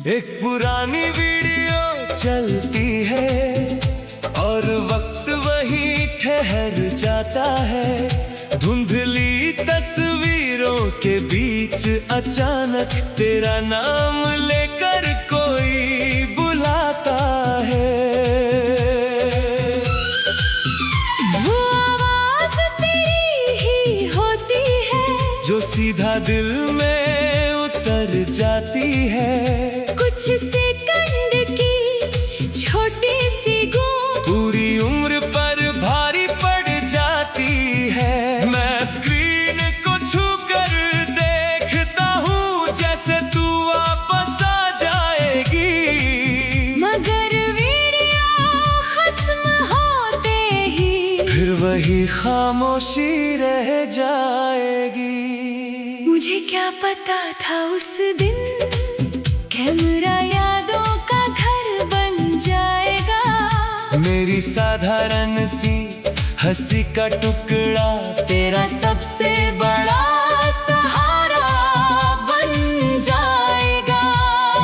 एक पुरानी वीडियो चलती है और वक्त वही ठहर जाता है। धुंधली तस्वीरों के बीच अचानक तेरा नाम लेकर कोई बुलाता है। वो आवाज तेरी ही होती है जो सीधा दिल में उतर जाती है। कुछ सेकंड की छोटी सी गूंज पूरी उम्र पर भारी पड़ जाती है। मैं स्क्रीन को छू कर देखता हूँ जैसे तू वापस आ जाएगी, मगर वीडियो खत्म होते ही फिर वही खामोशी रह जाएगी। मुझे क्या पता था उस दिन कैमरा यादों का घर बन जाएगा। मेरी साधारण सी हंसी का टुकड़ा तेरा सबसे बड़ा सहारा बन जाएगा।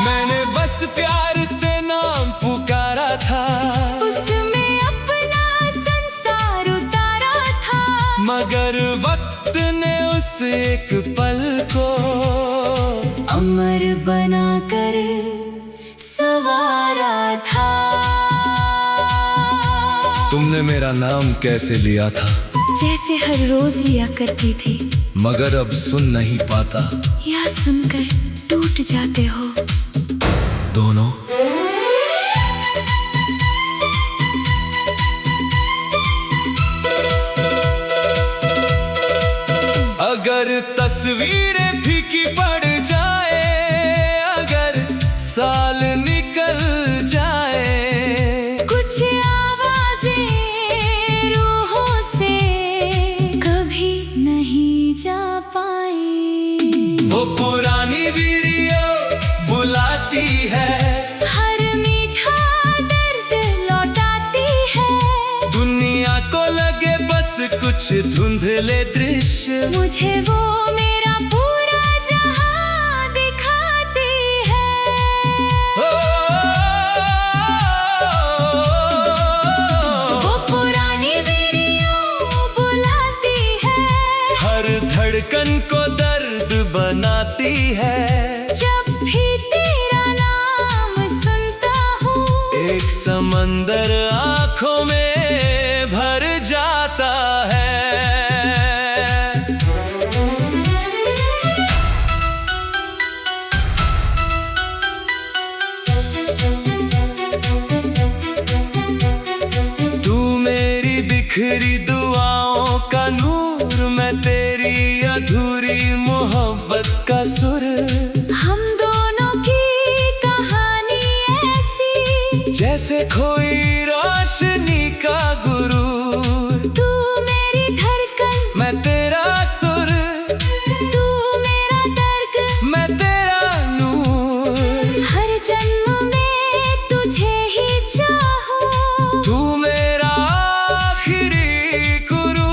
मैंने बस प्यार से नाम पुकारा था, उसमें अपना संसार उतारा था, मगर वक्त ने उस एक पल को अमर बनाकर संवारा था। तुमने मेरा नाम कैसे लिया था? जैसे हर रोज लिया करती थी, मगर अब सुन नहीं पाता। या सुनकर टूट जाते हो दोनों। अगर तस्वीरें फीकी पड़ जाए, अगर साल निकल जाए, कुछ आवाजें रूहों से कभी नहीं जा पाई। वो पुरानी वीडियो बुलाती है, हर मीठा दर्द लौटाती है। दुनिया को लगे बस कुछ धुंधले दृश्य, मुझे वो मेरा पूरा जहां दिखाती है। वो पुरानी वीडियो बुलाती है, हर धड़कन को दर्द बनाती है। जब भी तेरा नाम सुनता हूँ, एक समंदर आंखों में भर जाता है। तू मेरी बिखरी दुआओं का नूर, मैं तेरी अधूरी मोहब्बत का सुर। हम दोनों की कहानी ऐसी जैसे खोई रोशनी का गुरूर, तू मेरी धड़कन, मैं तेरा सुर, तू मेरा दर्द, मैं तेरा नूर। हर जन्म में तुझे ही चाहूं। तू मेरा आखिरी गुरूर।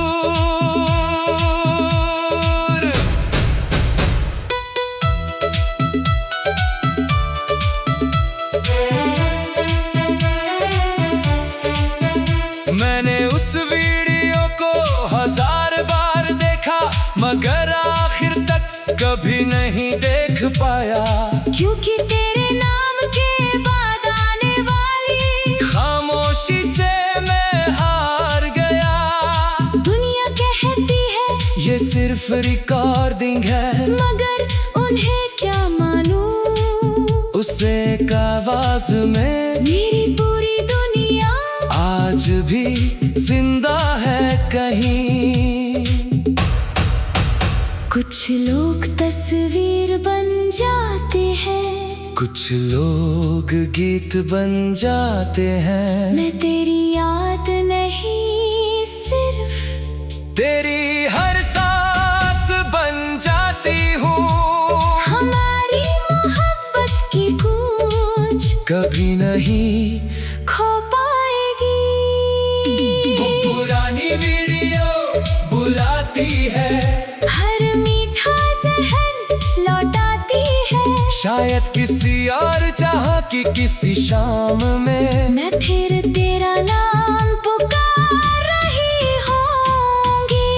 मैंने उस वीडियो को 1000 बार देखा, मगर आखिर तक कभी नहीं देख पाया। क्योंकि तेरे नाम के बाद आने वाली खामोशी से मैं हार गया। दुनिया कहती है ये सिर्फ रिकॉर्डिंग है, मगर उन्हें क्या मालूम, उस एक आवाज में मेरी पूरी दुनिया आज भी जिंदा है कहीं। कुछ लोग तस्वीर बन जाते हैं, कुछ लोग गीत बन जाते हैं। मैं तेरी याद नहीं, सिर्फ तेरी हर सांस बन जाती हूँ। हमारी मोहब्बत की गूंज कभी नहीं खो पाएगी। वो पुरानी वीडियो बुलाती है, हर मीठा जहन लौटाती है। शायद किसी और यहाँ की किसी शाम में मैं फिर तेरा नाम पुकार रही होंगी।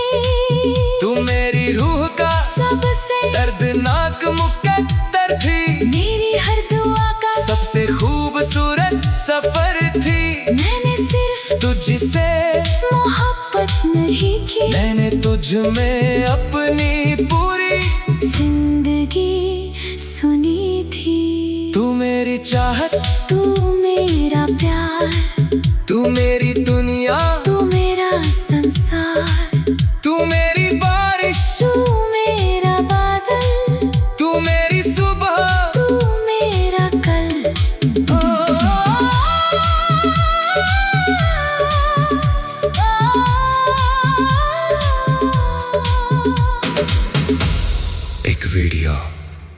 तू मेरी रूह का सबसे दर्दनाक मुकद्दर थी, मेरी हर दुआ का सबसे खूबसूरत सफर थी। मैंने सिर्फ तुझसे मोहब्बत नहीं की, मैंने तुझ में अपनी पूरी जिंदगी सुनी थी। तू मेरी चाहत, तू मेरा प्यार, तू मेरी दुनिया, तू मेरा संसार, तू मेरी बारिश, तू मेरा बादल, तू मेरी सुबह, तू मेरा कल। एक वीडियो,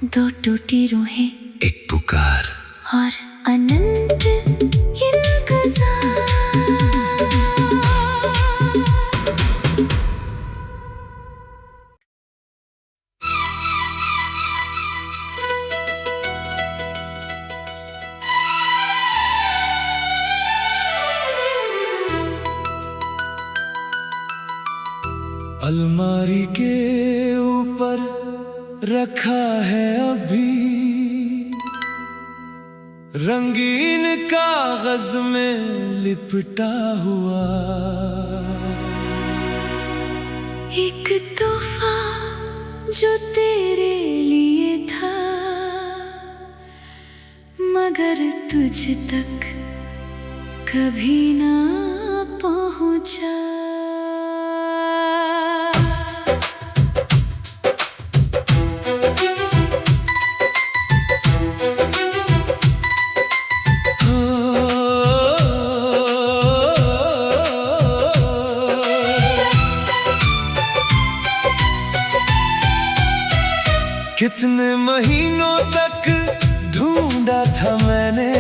दो टूटी रूहें एक पुकार। और अनंत इंतजार। अलमारी के ऊपर रखा है अभी रंगीन कागज में लिपटा हुआ एक तोहफा जो तेरे लिए था, मगर तुझ तक कभी ना पहुंचा। कितने महीनों तक ढूंढा था मैंने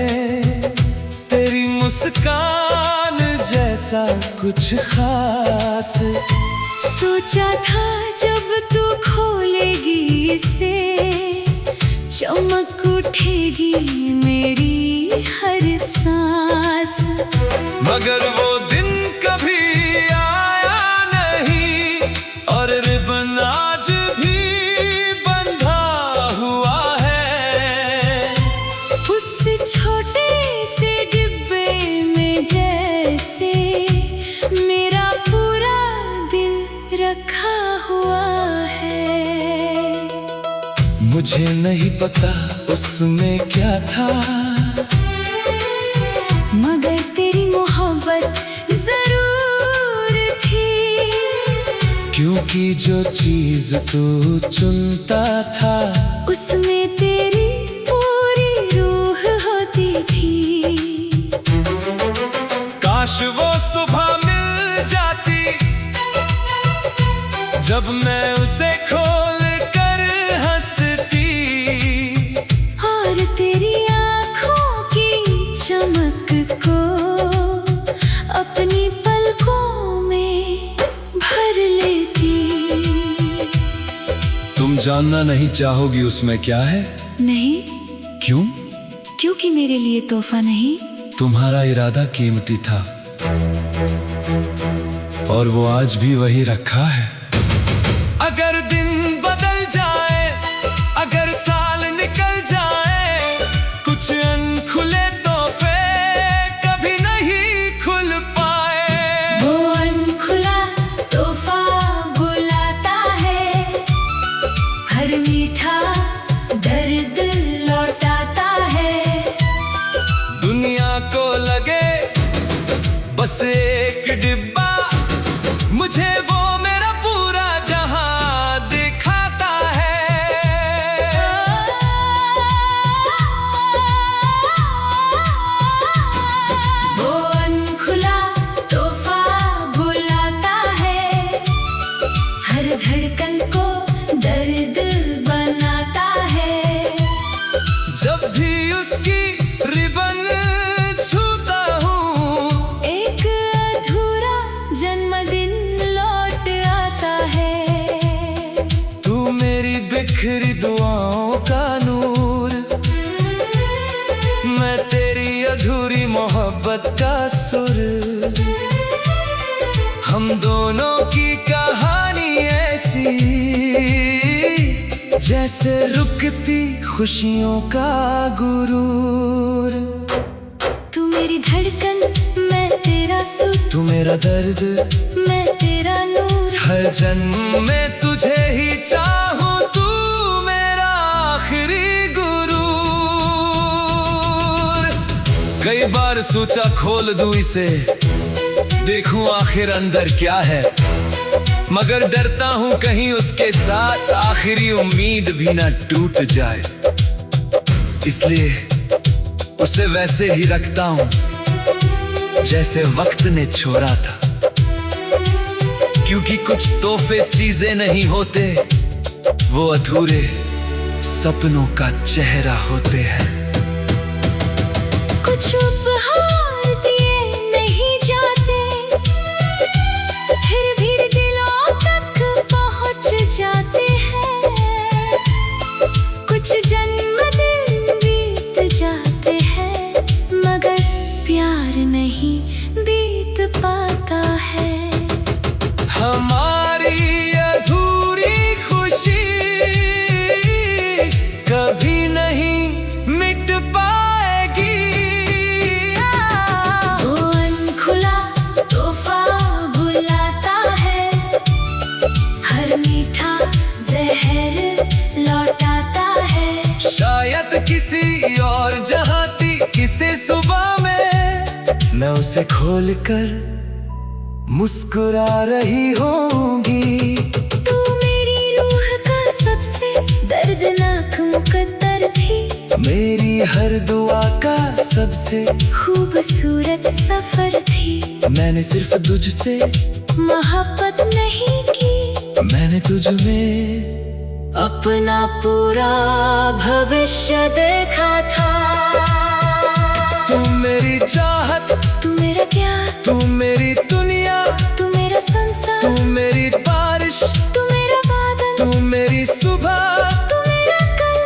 तेरी मुस्कान जैसा कुछ खास। सोचा था जब तू खोलेगी इसे, चमक उठेगी मेरी हर सांस। मगर वो दिन कभी आया नहीं और रिबन आज भी बंधा हुआ है उस छोटे से डिब्बे में, जैसे मेरा पूरा दिल रखा हुआ है। मुझे नहीं पता उसमें क्या था, मगर तेरी मोहब्बत जरूर थी। क्योंकि जो चीज तू चुनता था उसमें तेरी पूरी रूह होती थी। काश वो सुबह मिल जाती जब मैं उसे खोल कर हंसती और तेरी आँखों की चमक को अपनी पलकों में भर लेती। तुम जानना नहीं चाहोगी उसमें क्या है? नहीं, क्यों? क्योंकि मेरे लिए तोहफा नहीं, तुम्हारा इरादा कीमती था और वो आज भी वही रखा है। अगर दिन बदल जाए, अगर साल निकल जाए, कुछ अनखुले तोहफे कभी नहीं खुल पाए। वो अनखुला तोहफा बुलाता है, हर मीठा दर्द लौटाता है। दुनिया को लगे बस एक डिब्बा, मुझे वो मेरा जैसे रुकती खुशियों का गुरूर। तू मेरी धड़कन, मैं तेरा सुर, तू मेरा दर्द, मैं तेरा नूर। हर जन्म में तुझे ही चाहूं, तू मेरा आखिरी गुरूर। कई बार सोचा खोल दूं इसे, देखूं आखिर अंदर क्या है, मगर डरता हूं कहीं उसके साथ आखिरी उम्मीद भी ना टूट जाए। इसलिए उसे वैसे ही रखता हूं जैसे वक्त ने छोड़ा था, क्योंकि कुछ तोहफे चीजें नहीं होते, वो अधूरे सपनों का चेहरा होते हैं। कुछ उपहार दिए नहीं जाते, फिर भी दिलों तक पहुंच जाते हैं। कुछ जन्मदिन बीत जाते हैं, मगर प्यार नहीं बीत पाता है। हमारी अधूरी खुशी कभी नहीं मिट पाएगी। वो अनखुला तोहफा भुलाता है, हर मीठा जहर लौटाता है। शायद किसी और जहां थी किसी सुबह में, मैं उसे खोलकर मुस्कुरा रही होंगी। तू मेरी रूह का सबसे दर्दनाक मुकद्दर थी, मेरी हर दुआ का सबसे खूबसूरत सफर थी। मैंने सिर्फ तुझसे मोहब्बत नहीं की, मैंने तुझ में अपना पूरा भविष्य देखा था। तू मेरी चाहत, तू मेरा प्यार, तू मेरी दुनिया, तू मेरा संसार, तू मेरी बारिश, तू मेरा बादल, तू मेरी सुबह, तू मेरा कल।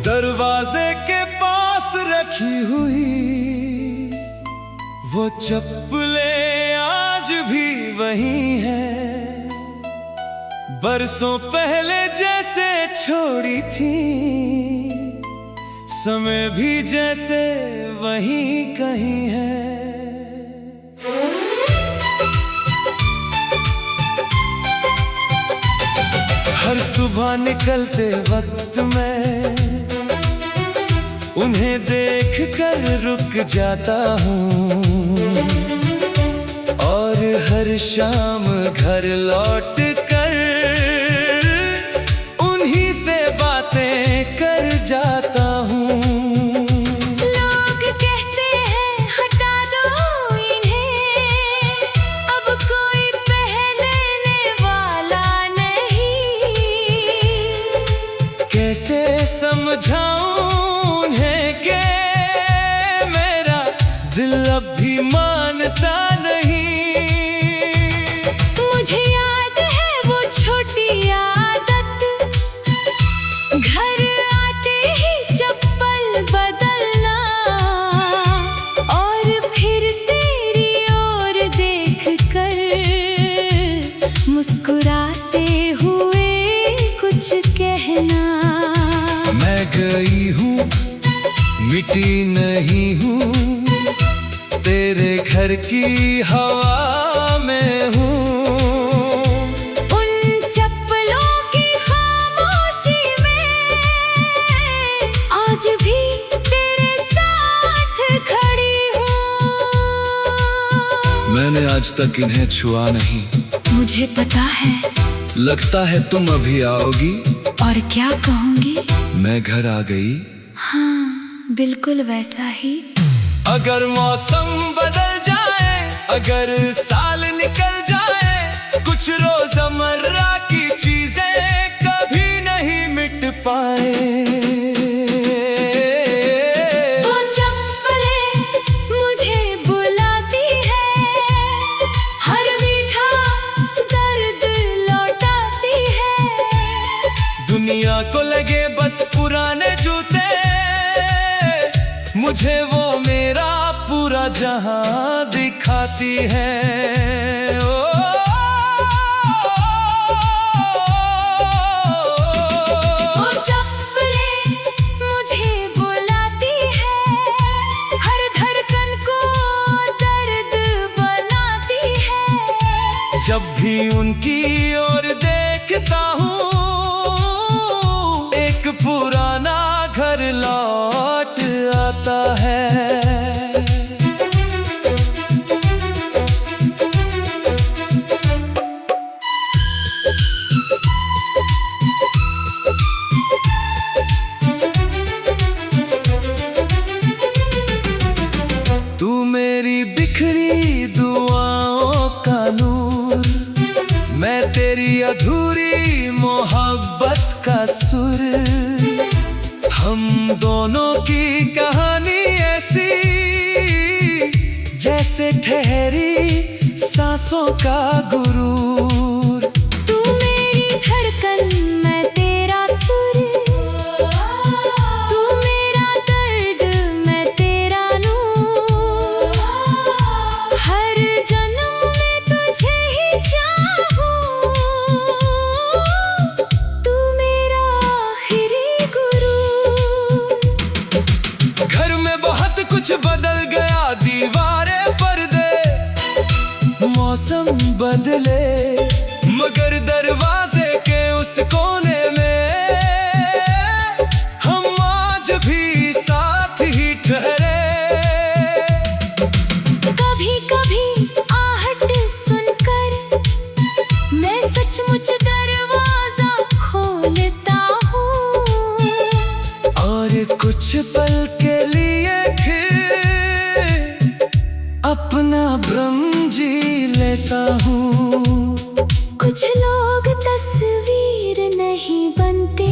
दरवाजे के पास रखी हुई वो चप्पलें आज भी वही हैं, बरसों पहले जैसे छोड़ी थी, समय भी जैसे वही कहीं है। हर सुबह निकलते वक्त मैं उन्हें देख कर रुक जाता हूँ, और हर शाम घर लौट कर उन्हीं से बातें कर जाता हूँ। लोग कहते हैं हटा दो इन्हें, अब कोई पहनने वाला नहीं। कैसे समझाऊं उन्हें कि मेरा दिल अब भी मानता नहीं। मुझे याद है वो छोटी आदत, घर आते ही चप्पल बदलना, और फिर तेरी ओर देख कर मुस्कुराते हुए कुछ कहना। मैं गई हूँ मिटी नहीं हूँ, तेरे घर की हवा में हूँ। उन चप्पलों की खामोशी में आज भी तेरे साथ खड़ी हूँ। मैंने आज तक इन्हें छुआ नहीं, मुझे पता है लगता है तुम अभी आओगी। और क्या कहूँगी? मैं घर आ गई। हाँ, बिल्कुल वैसा ही। अगर मौसम बदल जाए, अगर साल निकल जाए, कुछ रोजमर्रा की चीजें कभी नहीं मिट पाए। वो चप्पलें मुझे बुलाती है, हर मीठा दर्द लौटाती है। दुनिया को लगे बस पुराने जूते, मुझे वो मेरा पूरा जहां दिखाती है। वो चप्पलें मुझे बुलाती है, हर धड़कन को दर्द बनाती है। जब भी उनकी ओर देखता हूँ, एक पुराना घर लौट आता है। तू मेरी बिखरी दुआओं का नूर, मैं तेरी अधूरी मोहब्बत का सुर। हम दोनों की कहानी ऐसी, जैसे ठहरी सांसों का गुरूर। तू मेरी धड़कन, मैं तेरा सुर, तू मेरा दर्द, मैं तेरा नूर। हर जन्म में तुझे ही चाहूं, तू मेरा आखिरी गुरूर। घर में बहुत कुछ बदल गया, दीवारें पर्दे मौसम बदले, मगर दरवाजे के उस कोने में हम आज भी साथ ही ठहरे। कभी कभी आहट सुनकर मैं सचमुच दरवाजा खोलता हूँ, और कुछ पल के लिए फिर अपना भ्रम जी लेता हूँ। कुछ लोग तस्वीर नहीं बनते,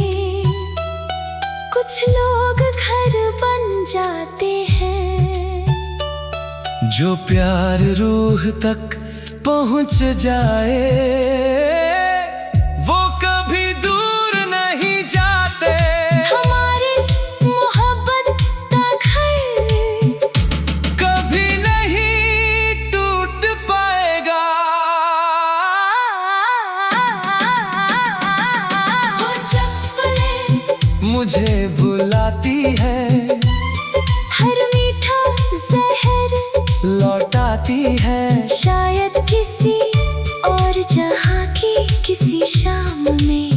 कुछ लोग घर बन जाते हैं। जो प्यार रूह तक पहुँच जाए, वो कभी दूर नहीं जाते। हमारे मोहब्बत का घर कभी नहीं टूट पाएगा। वो चप्पलें मुझे बुलाती है, हर मीठा जहर लौटाती है। शायद किसी और जहां की किसी शाम में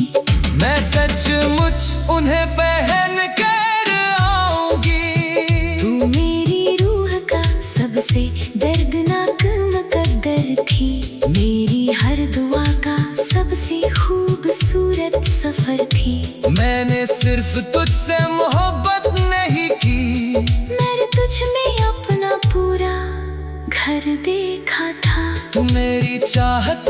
मैं सचमुच उन्हें पहन कर आऊंगी। तू मेरी रूह का सबसे दर्दनाक मुकद्दर थी, मेरी हर दुआ का सबसे खूबसूरत सफर थी। मैंने सिर्फ तुझसे मोहब्बत नहीं की, मैंने तुझ में अपना पूरा घर देखा था। तू मेरी चाहत